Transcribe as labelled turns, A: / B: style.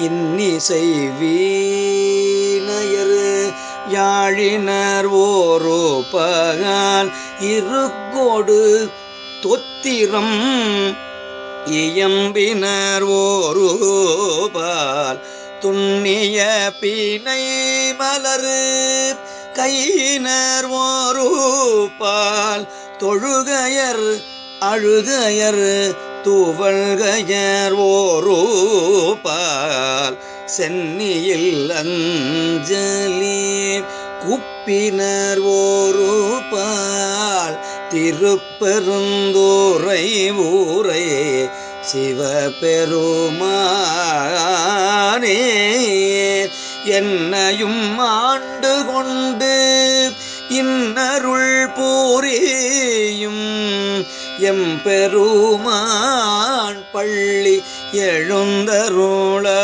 A: இன்னிசை வீணையர் யாழினர் ஓரோ பகல் இருக்கோடு தொத்திரம் இயம்பினர் ஓரோ பால் துண்ணிய பிணை மலரு கையினர் ஓரோ பால் தொழுகையர் அழுகையர் தூவல்கையர் ஓரோ பால் சென்னியில் அஞ்சலி குப்பினர் ஓரோ பால் திருப்பெருந்துறை ஊரை சிவபெருமானே என்னையும் ஆண்டு கொண்டு இன்னருள் பூரியும் எம்பெருமான் பள்ளி எழுந்தருளாயே.